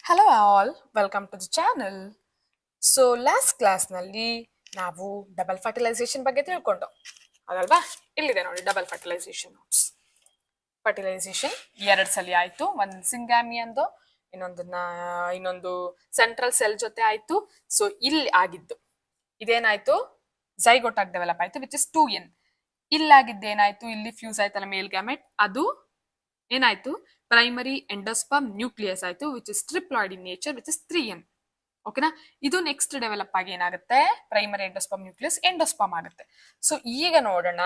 Hello all, welcome to the channel. So last ಕ್ಲಾಸ್ನಲ್ಲಿ ನಾವು double fertilisation ಬಗ್ಗೆ ತಿಳ್ಕೊಂಡು ಅದಲ್ವಾ. ಇಲ್ಲಿದೆ ನೋಡಿ ಡಬಲ್ ಫರ್ಟಿಲೈಸೇಷನ್ ನೋಟ್ಸ್. ಫರ್ಟಿಲೈಸೇಷನ್ ಎರಡು ಸಲ ಆಯ್ತು, ಒಂದು ಸಿಂಗಾಮಿ ಅಂದು ಇನ್ನೊಂದು ಸೆಂಟ್ರಲ್ ಸೆಲ್ ಜೊತೆ ಆಯ್ತು. ಸೊ ಇಲ್ಲಿ ಆಗಿದ್ದು ಇದೇನಾಯ್ತು, ಝೈಗೋಟ್ ಆಗಿ ಡೆವಲಪ್ ಆಯ್ತು ವಿಚ್ ಇಸ್ 2n. ಇಲ್ಲಾಗಿದ್ದೇನಾಯ್ತು, ಇಲ್ಲಿ ಫ್ಯೂಸ್ ಆಯ್ತಲ್ಲ ಮೇಲ್ ಗ್ಯಾಮೆಟ್, ಅದು ಏನಾಯ್ತು ಪ್ರೈಮರಿ ಎಂಡೋಸ್ಪರ್ಮ್ ನ್ಯೂಕ್ಲಿಯಸ್ ಆಯ್ತು which is triploid in nature which is 3n. ಓಕೆನಾ, ಇದು ನೆಕ್ಸ್ಟ್ ಡೆವಲಪ್ ಆಗಿ ಏನಾಗುತ್ತೆ, ಪ್ರೈಮರಿ ಎಂಡೋಸ್ಪರ್ಮ್ ನ್ಯೂಕ್ಲಿಯಸ್ ಎಂಡೋಸ್ಪರ್ಮ್ ಆಗುತ್ತೆ. ಸೊ ಈಗ ನೋಡೋಣ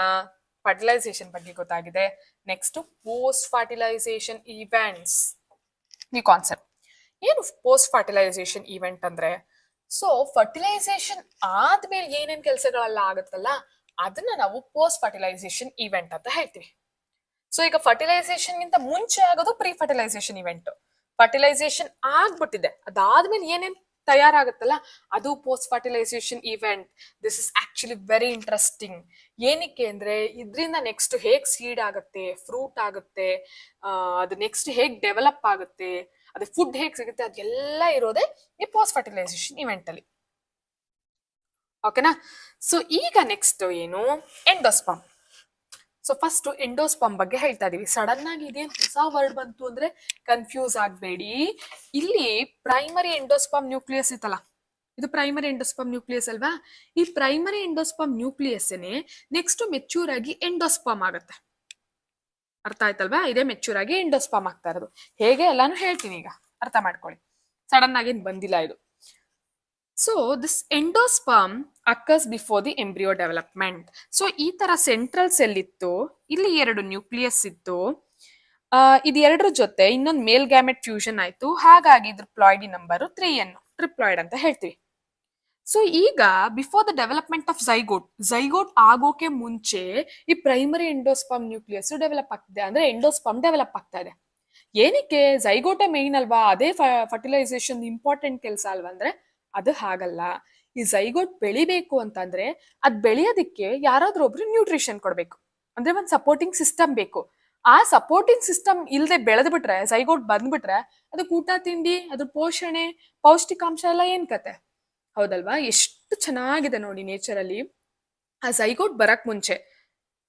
ಫರ್ಟಿಲೈಸೇಷನ್ ಬಗ್ಗೆ ಗೊತ್ತಾಗಿದೆ. Next post fertilisation events. ಈ ಕಾನ್ಸೆಪ್ಟ್ ಏನು ಪೋಸ್ಟ್ ಫರ್ಟಿಲೈಸೇಷನ್ ಇವೆಂಟ್ ಅಂದ್ರೆ, ಸೊ ಫರ್ಟಿಲೈಸೇಷನ್ ಆದ್ಮೇಲೆ ಏನೇನ್ ಕೆಲಸಗಳೆಲ್ಲ ಆಗುತ್ತಲ್ಲ ಅದನ್ನ ನಾವು ಪೋಸ್ಟ್ ಫರ್ಟಿಲೈಸೇಷನ್ ಇವೆಂಟ್ ಅಂತ ಹೇಳ್ತೀವಿ. ಸೊ ಈಗ ಫರ್ಟಿಲೈಸೇಷನ್ ಗಿಂತ ಮುಂಚೆ ಆಗೋದು ಪ್ರೀ ಫರ್ಟಿಲೈಸೇಷನ್ ಇವೆಂಟ್. ಫರ್ಟಿಲೈಸೇಷನ್ ಆಗ್ಬಿಟ್ಟಿದೆ, ಅದಾದ್ಮೇಲೆ ಏನೇನ್ ತಯಾರಾಗುತ್ತಲ್ಲ ಅದು post fertilisation event. This is actually very interesting. ಏನಕ್ಕೆ ಅಂದ್ರೆ ಇದರಿಂದ ನೆಕ್ಸ್ಟ್ ಹೇಗ್ ಸೀಡ್ ಆಗುತ್ತೆ, ಫ್ರೂಟ್ ಆಗುತ್ತೆ, ಅದು ನೆಕ್ಸ್ಟ್ ಹೇಗ್ ಡೆವಲಪ್ ಆಗುತ್ತೆ, ಅದು ಫುಡ್ ಹೇಗ್ ಸಿಗುತ್ತೆ, ಅದೆಲ್ಲ ಇರೋದೇ ಈ ಪೋಸ್ಟ್ ಫರ್ಟಿಲೈಸೇಷನ್ ಇವೆಂಟ್ ಅಲ್ಲಿ. ಓಕೆನಾ, ಸೊ ಈಗ ನೆಕ್ಸ್ಟ್ ಏನು, ಎಂಡೋಸ್ಪರ್ಮ್. ಸೊ ಫಸ್ಟ್ ಎಂಡೋಸ್ಪರ್ಮ್ ಬಗ್ಗೆ ಹೇಳ್ತಾ ಇದೀವಿ. ಸಡನ್ ಆಗಿ ಇದೇನ್ ಹೊಸ ವರ್ಡ್ ಬಂತು ಅಂದ್ರೆ ಕನ್ಫ್ಯೂಸ್ ಆಗ್ಬೇಡಿ. ಇಲ್ಲಿ ಪ್ರೈಮರಿ ಎಂಡೋಸ್ಪರ್ಮ್ ನ್ಯೂಕ್ಲಿಯಸ್ ಇತ್ತಲ್ಲ, ಇದು ಪ್ರೈಮರಿ ಎಂಡೋಸ್ಪರ್ಮ್ ನ್ಯೂಕ್ಲಿಯಸ್ ಅಲ್ವಾ. ಈ primary endosperm nucleus next mature ಆಗಿ ಎಂಡೋಸ್ಪರ್ಮ್ ಆಗುತ್ತೆ. ಅರ್ಥ ಆಯ್ತಲ್ವಾ, ಇದೇ ಮೆಚೂರ್ ಆಗಿ ಎಂಡೋಸ್ಪರ್ಮ್ ಆಗ್ತಾ ಇರೋದು. ಹೇಗೆ ಎಲ್ಲಾನು ಹೇಳ್ತೀನಿ, ಈಗ ಅರ್ಥ ಮಾಡ್ಕೊಳ್ಳಿ. ಸಡನ್ ಆಗಿ ಬಂದಿಲ್ಲ ಇದು. So this endosperm occurs before the embryo development. So ಈ ತರ ಸೆಂಟ್ರಲ್ ಸೆಲ್ ಇತ್ತು, ಇಲ್ಲಿ ಎರಡು ನ್ಯೂಕ್ಲಿಯಸ್ ಇತ್ತು, ಇದು ಎರಡರ ಜೊತೆ ಇನ್ನೊಂದು ಮೇಲ್ ಗ್ಯಾಮೆಟ್ ಫ್ಯೂಷನ್ ಆಯ್ತು. ಹಾಗಾಗಿ ಇದ್ರ ಪ್ಲಾಯ್ಡಿ ನಂಬರ್ 3n, ಟ್ರಿಪ್ಲಾಯ್ಡ್ ಅಂತ ಹೇಳ್ತೀವಿ. ಸೊ ಈಗ before the development of zygote ಆಗೋಕೆ ಮುಂಚೆ ಈ ಪ್ರೈಮರಿ ಎಂಡೋಸ್ಪರ್ಮ್ ನ್ಯೂಕ್ಲಿಯಸ್ ಡೆವಲಪ್ ಆಗ್ತಿದೆ, ಅಂದ್ರೆ ಎಂಡೋಸ್ಪರ್ಮ್ ಡೆವಲಪ್ ಆಗ್ತಾ ಇದೆ. ಏನಕ್ಕೆ, ಝೈಗೋಟೇ ಮೇನ್ ಅಲ್ವಾ, ಅದೇ ಫರ್ಟಿಲೈಸೇಷನ್ ಇಂಪಾರ್ಟೆಂಟ್ ಕೆಲಸ ಅಲ್ವಾ ಅಂದ್ರೆ ಅದು ಹಾಗಲ್ಲ. ಈ ಝೈಗೋಟ್ ಬೆಳಿಬೇಕು ಅಂತಂದ್ರೆ ಅದ್ ಬೆಳೆಯೋದಿಕ್ಕೆ ಯಾರಾದ್ರೂ ಒಬ್ರು ನ್ಯೂಟ್ರಿಷನ್ ಕೊಡ್ಬೇಕು, ಅಂದ್ರೆ ಒಂದ್ ಸಪೋರ್ಟಿಂಗ್ ಸಿಸ್ಟಮ್ ಬೇಕು. ಆ ಸಪೋರ್ಟಿಂಗ್ ಸಿಸ್ಟಮ್ ಇಲ್ದೆ ಬೆಳೆದ್ ಬಿಟ್ರೆ, ಝೈಗೋಟ್ ಬಂದ್ಬಿಟ್ರೆ ಅದಕ್ಕೆ ಊಟ ತಿಂಡಿ, ಅದ್ರ ಪೋಷಣೆ, ಪೌಷ್ಟಿಕಾಂಶ ಎಲ್ಲ ಏನ್ ಕತೆ, ಹೌದಲ್ವಾ. ಎಷ್ಟು ಚೆನ್ನಾಗಿದೆ ನೋಡಿ ನೇಚರ್ ಅಲ್ಲಿ. ಆ ಝೈಗೋಟ್ ಬರಕ್ ಮುಂಚೆ,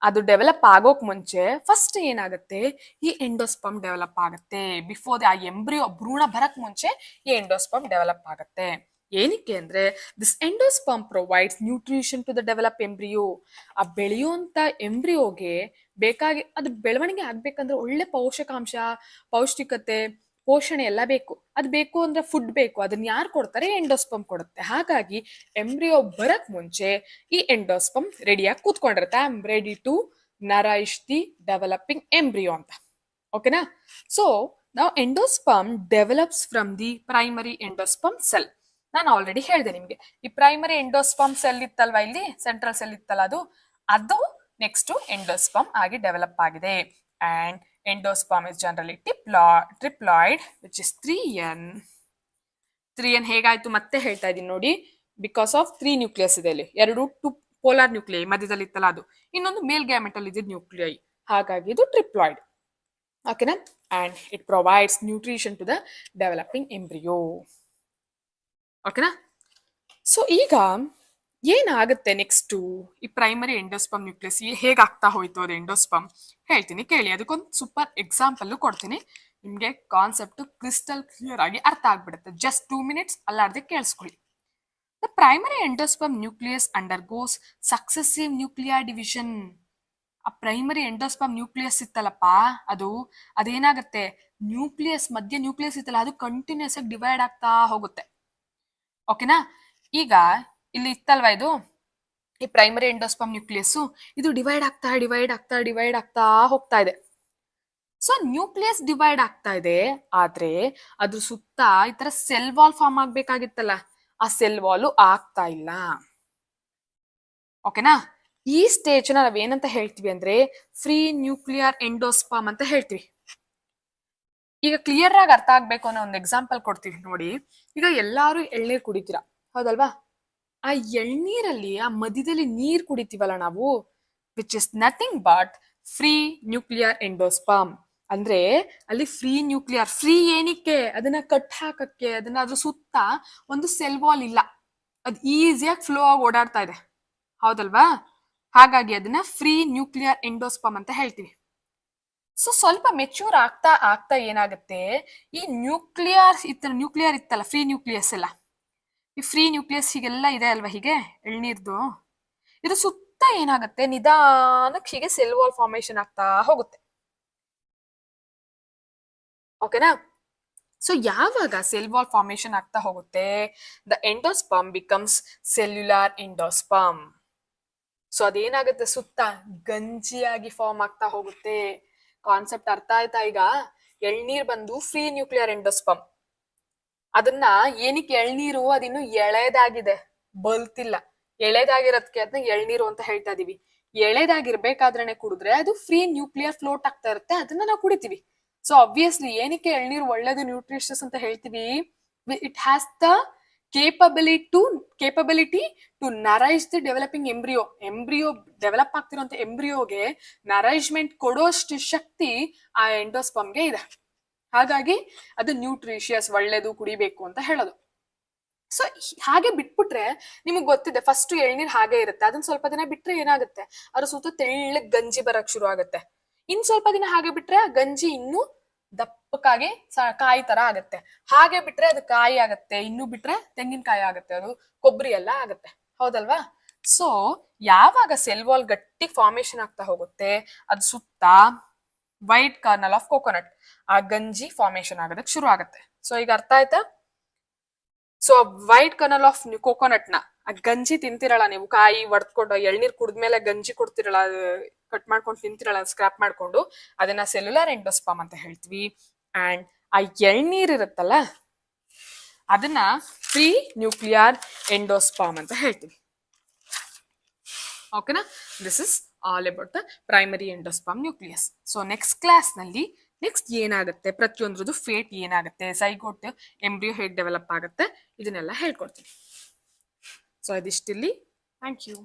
ಅದು ಡೆವಲಪ್ ಆಗೋಕ್ ಮುಂಚೆ ಫಸ್ಟ್ ಏನಾಗುತ್ತೆ, ಈ ಎಂಡೋಸ್ಪರ್ಮ್ ಡೆವಲಪ್ ಆಗುತ್ತೆ. ಬಿಫೋರ್ ಆ ಎಂಬ್ರಿಯೋ ಭ್ರೂಣ ಬರಕ್ ಮುಂಚೆ ಈ ಎಂಡೋಸ್ಪರ್ಮ್ ಡೆವಲಪ್ ಆಗುತ್ತೆ. ಏನಕ್ಕೆ ಅಂದ್ರೆ this endosperm provides nutrition to the develop embryo. ಆ ಬೆಳೆಯುವಂತ ಎಂಬ್ರಿಯೋಗೆ ಬೇಕಾಗಿ, ಅದು ಬೆಳವಣಿಗೆ ಆಗ್ಬೇಕಂದ್ರೆ ಒಳ್ಳೆ ಪೋಷಕಾಂಶ, ಪೌಷ್ಟಿಕತೆ, ಪೋಷಣೆ ಎಲ್ಲ ಬೇಕು. ಅದು ಬೇಕು ಅಂದ್ರೆ ಫುಡ್ ಬೇಕು, ಅದನ್ನ ಯಾರು ಕೊಡ್ತಾರೆ, ಎಂಡೋಸ್ಪರ್ಮ್ ಕೊಡುತ್ತೆ. ಹಾಗಾಗಿ ಎಂಬ್ರಿಯೋ ಬರಕ್ ಮುಂಚೆ ಈ ಎಂಡೋಸ್ಪರ್ಮ್ ರೆಡಿಯಾಗಿ ಕೂತ್ಕೊಂಡಿರುತ್ತೆ. I am ready to nourish the developing embryo ಅಂತ. ಓಕೆನಾ, ಸೊ ನಾವು endosperm develops from the primary endosperm cell. ನಾನು ಆಲ್ರೆಡಿ ಹೇಳಿದೆ ನಿಮ್ಗೆ, ಈ ಪ್ರೈಮರಿ ಎಂಡೋಸ್ಪರ್ಮ್ ಸೆಲ್ ಇತ್ತಲ್ವಾ, ಇಲ್ಲಿ ಸೆಂಟ್ರಲ್ ಸೆಲ್ ಇತ್ತಲ್ಲ, ಅದು ನೆಕ್ಸ್ಟ್ ಎಂಡೋಸ್ಪರ್ಮ್ ಆಗಿ ಡೆವಲಪ್ ಆಗಿದೆ. And endosperm is generally triploid which is 3n. 3n ಹೇಗಾಯ್ತು ಮತ್ತೆ ಹೇಳ್ತಾ ಇದೀನಿ ನೋಡಿ, ಬಿಕಾಸ್ ಆಫ್ 3 ನ್ಯೂಕ್ಲಿಯಸ್ ಇದೆ ಇಲ್ಲಿ, ಎರಡು ಪೋಲಾರ್ ನ್ಯೂಕ್ಲಿಯೈ ಮಧ್ಯದಲ್ಲಿ ಇತ್ತಲ್ಲ ಅದು, ಇನ್ನೊಂದು ಮೇಲ್ ಗ್ಯಾಮೆಟ್ ಅಲ್ಲಿ ಇದ್ದ ನ್ಯೂಕ್ಲಿಯೈ, ಹಾಗಾಗಿ ಇದು ಟ್ರಿಪ್ಲಾಯ್ಡ್. ಓಕೆನಾ, and it provides nutrition to the developing embryo. ಓಕೆನಾ, ಸೊ ಈಗ ಏನಾಗುತ್ತೆ ನೆಕ್ಸ್ಟ್, ಈ ಪ್ರೈಮರಿ ಎಂಡೋಸ್ಪರ್ಮ್ ನ್ಯೂಕ್ಲಿಯಸ್ ಹೇಗಾಗ್ತಾ ಹೋಯ್ತು ಅದು ಎಂಡೋಸ್ಪರ್ಮ್ ಹೇಳ್ತೀನಿ ಕೇಳಿ. ಅದಕ್ಕೊಂದು ಸೂಪರ್ ಎಕ್ಸಾಂಪಲ್ ಕೊಡ್ತೀನಿ, ನಿಮ್ಗೆ ಕಾನ್ಸೆಪ್ಟ್ ಕ್ರಿಸ್ಟಲ್ ಕ್ಲಿಯರ್ ಆಗಿ ಅರ್ಥ ಆಗ್ಬಿಡುತ್ತೆ. ಜಸ್ಟ್ 2 minutes ಅಲ್ಲಾರ್ದೆ ಕೇಳಿಸ್ಕೊಳ್ಳಿ. The primary endosperm nucleus undergoes successive nuclear division. ಆ ಪ್ರೈಮರಿ ಎಂಡೋಸ್ಪರ್ಮ್ ನ್ಯೂಕ್ಲಿಯಸ್ ಇತ್ತಲ್ಲಪ್ಪ, ಅದೇನಾಗುತ್ತೆ, ನ್ಯೂಕ್ಲಿಯಸ್ ಮಧ್ಯ ನ್ಯೂಕ್ಲಿಯಸ್ ಇತ್ತಲ್ಲ, ಅದು ಕಂಟಿನ್ಯೂಸ್ ಆಗಿ ಡಿವೈಡ್ ಆಗ್ತಾ ಹೋಗುತ್ತೆ. ಓಕೆನಾ, ಈಗ ಇಲ್ಲಿ ಇತ್ತಲ್ವಾ ಇದು ಈ ಪ್ರೈಮರಿ ಎಂಡೋಸ್ಪರ್ಮ್ ನ್ಯೂಕ್ಲಿಯಸ್, ಇದು ಡಿವೈಡ್ ಆಗ್ತಾ ಹೋಗ್ತಾ ಇದೆ. ಸೊ ನ್ಯೂಕ್ಲಿಯಸ್ ಡಿವೈಡ್ ಆಗ್ತಾ ಇದೆ, ಆದ್ರೆ ಅದ್ರ ಸುತ್ತ ಈ ತರ ಸೆಲ್ ವಾಲ್ ಫಾರ್ಮ್ ಆಗ್ಬೇಕಾಗಿತ್ತಲ್ಲ, ಆ ಸೆಲ್ ವಾಲ್ ಆಗ್ತಾ ಇಲ್ಲ. ಓಕೆನಾ, ಈ ಸ್ಟೇಜ್ ನಾವೇನಂತ ಹೇಳ್ತೀವಿ ಅಂದ್ರೆ ಫ್ರೀ ನ್ಯೂಕ್ಲಿಯರ್ ಎಂಡೋಸ್ಪರ್ಮ್ ಅಂತ ಹೇಳ್ತೀವಿ. ಈಗ ಕ್ಲಿಯರ್ ಆಗಿ ಅರ್ಥ ಆಗ್ಬೇಕು ಅನ್ನೋ ಒಂದು ಎಕ್ಸಾಂಪಲ್ ಕೊಡ್ತೀವಿ ನೋಡಿ. ಈಗ ಎಲ್ಲಾರು ಎಳ್ನೀರ್ ಕುಡಿತೀರಾ, ಹೌದಲ್ವಾ. ಆ ಎಳ್ನೀರಲ್ಲಿ ಆ ಮಧ್ಯದಲ್ಲಿ ನೀರ್ ಕುಡಿತೀವಲ್ಲ ನಾವು, which is nothing but free nuclear endosperm. ಅಂದ್ರೆ ಅಲ್ಲಿ ಫ್ರೀ ನ್ಯೂಕ್ಲಿಯರ್, ಫ್ರೀ ಏನಕ್ಕೆ, ಅದನ್ನ ಕಟ್ ಹಾಕಕ್ಕೆ, ಅದನ್ನ ಅದ್ರ ಸುತ್ತ ಒಂದು ಸೆಲ್ ವಾಲ್ ಇಲ್ಲ, ಅದು ಈಸಿಯಾಗಿ ಫ್ಲೋ ಆಗಿ ಓಡಾಡ್ತಾ ಇದೆ, ಹೌದಲ್ವಾ? ಹಾಗಾಗಿ ಅದನ್ನ ಫ್ರೀ ನ್ಯೂಕ್ಲಿಯರ್ ಎಂಡೋಸ್ಪಮ್ ಅಂತ ಹೇಳ್ತೀವಿ. ಸೊ ಸ್ವಲ್ಪ ಮೆಚ್ಯೂರ್ ಆಗ್ತಾ ಆಗ್ತಾ ಏನಾಗುತ್ತೆ, ಈ ನ್ಯೂಕ್ಲಿಯರ್ ಇತ್ತಲ್ಲ, ಫ್ರೀ ನ್ಯೂಕ್ಲಿಯಸ್ ಎಲ್ಲ, ಈ ಫ್ರೀ ನ್ಯೂಕ್ಲಿಯಸ್ ಹೀಗೆಲ್ಲ ಇದೆ ಅಲ್ವಾ, ಹೀಗೆ ಎಳ್ನೀರ್ದು, ಇದು ಸುತ್ತ ಏನಾಗುತ್ತೆ, ನಿಧಾನಕ್ಕೆ ಹೀಗೆ ಸೆಲ್ ವಾಲ್ ಫಾರ್ಮೇಶನ್ ಆಗ್ತಾ ಹೋಗುತ್ತೆ. ಓಕೆನಾ? ಸೊ ಯಾವಾಗ ಸೆಲ್ ವಾಲ್ ಫಾರ್ಮೇಶನ್ ಆಗ್ತಾ ಹೋಗುತ್ತೆ, the endosperm becomes cellular endosperm. So ಅದೇನಾಗುತ್ತೆ, ಸುತ್ತ ಗಂಜಿಯಾಗಿ ಫಾರ್ಮ್ ಆಗ್ತಾ ಹೋಗುತ್ತೆ. ಕಾನ್ಸೆಪ್ಟ್ ಅರ್ಥ ಆಯ್ತಾ ಈಗ? ಎಳ್ನೀರ್ ಬಂದು ಫ್ರೀ ನ್ಯೂಕ್ಲಿಯರ್ ಎಂಡೋಸ್ಪಮ್. ಅದನ್ನ ಏನಕ್ಕೆ ಎಳ್ನೀರು, ಅದಿನ್ನು ಎಳೆದಾಗಿದೆ, ಬಲ್ತಿಲ್ಲ, ಎಳೆದಾಗಿರೋದಕ್ಕೆ ಅದನ್ನ ಎಳ್ನೀರು ಅಂತ ಹೇಳ್ತಾ ಇದೀವಿ. ಎಳೆದಾಗಿರ್ಬೇಕಾದ್ರೇನೆ ಕುಡಿದ್ರೆ ಅದು ಫ್ರೀ ನ್ಯೂಕ್ಲಿಯರ್ ಫ್ಲೋಟ್ ಆಗ್ತಾ ಇರುತ್ತೆ, ಅದನ್ನ ನಾವು ಕುಡಿತೀವಿ. ಸೊ ಆಬ್ವಿಯಸ್ಲಿ ಏನಕ್ಕೆ ಎಳ್ನೀರು ಒಳ್ಳೇದು, ನ್ಯೂಟ್ರಿಷಸ್ ಅಂತ ಹೇಳ್ತೀವಿ, it has the capability to nourish the developing embryo develop ಆಗ್ತಿರೋಂಥ ಎಂಬ್ರಿಯೋಗೆ ನರೈಜ್ಮೆಂಟ್ ಕೊಡೋಷ್ಟು ಶಕ್ತಿ ಆ ಎಂಡೋಸ್ಪಮ್ಗೆ ಇದೆ. ಹಾಗಾಗಿ ಅದು ನ್ಯೂಟ್ರಿಷಿಯಸ್, ಒಳ್ಳೇದು, ಕುಡಿಬೇಕು ಅಂತ ಹೇಳೋದು. ಸೊ ಹಾಗೆ ಬಿಟ್ಬಿಟ್ರೆ ನಿಮಗ್ ಗೊತ್ತಿದೆ, ಫಸ್ಟ್ ಎಳ್ನೀರ್ ಹಾಗೆ ಇರುತ್ತೆ, ಅದನ್ನ ಸ್ವಲ್ಪ ದಿನ ಬಿಟ್ರೆ ಏನಾಗುತ್ತೆ, ಅದ್ರ ಸುತ್ತ ತೆಳ್ಳಗ್ ಗಂಜಿ ಬರಕ್ ಶುರು ಆಗುತ್ತೆ. ಇನ್ ಸ್ವಲ್ಪ ದಿನ ಹಾಗೆ ಬಿಟ್ರೆ ಆ ಗಂಜಿ ಇನ್ನೂ ದಪ್ಪಕ್ಕಾಗಿ ಕಾಯಿ ತರ ಆಗತ್ತೆ. ಹಾಗೆ ಬಿಟ್ರೆ ಅದು ಕಾಯಿ ಆಗತ್ತೆ, ಇನ್ನು ಬಿಟ್ರೆ ತೆಂಗಿನಕಾಯಿ ಆಗತ್ತೆ, ಅದು ಕೊಬ್ಬರಿ ಎಲ್ಲ ಆಗತ್ತೆ, ಹೌದಲ್ವಾ? ಸೊ ಯಾವಾಗ ಸೆಲ್ ವಾಲ್ ಗಟ್ಟಿ ಫಾರ್ಮೇಶನ್ ಆಗ್ತಾ ಹೋಗುತ್ತೆ, ಅದು ಸುತ್ತ ವೈಟ್ ಕರ್ನಲ್ ಆಫ್ ಕೋಕೋನಟ್, ಆ ಗಂಜಿ ಫಾರ್ಮೇಶನ್ ಆಗೋದಕ್ಕೆ ಶುರು ಆಗುತ್ತೆ. ಸೊ ಈಗ ಅರ್ಥ ಆಯ್ತಾ? So white kernel of coconut ನ, ಆ ಗಂಜಿ ತಿಂತಿರಲ್ಲ ನೀವು, ಕಾಯಿ ಒಡ್ಕೊಂಡು ಎಳ್ನೀರ್ ಕುಡಿದ್ಮೇಲೆ ಗಂಜಿ ಕೊಡ್ತಿರಲ್ಲ, ಕಟ್ ಮಾಡ್ಕೊಂಡು ತಿಂತಿರಲ್ಲ, ಸ್ಕ್ರಾಪ್ ಮಾಡ್ಕೊಂಡು, ಅದನ್ನ ಸೆಲ್ಯುಲಾರ್ ಎಂಡೋಸ್ಪಮ್ ಅಂತ ಹೇಳ್ತೀವಿ. ಅಂಡ್ ಆ ಎಳ್ನೀರ್ ಇರುತ್ತಲ್ಲ, ಅದನ್ನ ಫ್ರೀ ನ್ಯೂಕ್ಲಿಯರ್ ಎಂಡೋಸ್ಪಮ್ ಅಂತ ಹೇಳ್ತೀವಿ. ಓಕೆನಾ? This is all about the primary endosperm nucleus. So next class ನಲ್ಲಿ ನೆಕ್ಸ್ಟ್ ಏನಾಗುತ್ತೆ, ಪ್ರತಿಯೊಂದ್ರದ್ದು ಫೇಟ್ ಏನಾಗುತ್ತೆ, ಝೈಗೋಟ್ ಎಂಬ್ರಿಯೋ ಹೇಗೆ ಡೆವಲಪ್ ಆಗುತ್ತೆ, ಇದನ್ನೆಲ್ಲ ಹೇಳ್ಕೊಡ್ತೀನಿ. ಸೊ ಇದಿಷ್ಟಿಲ್ಲಿ. Thank you.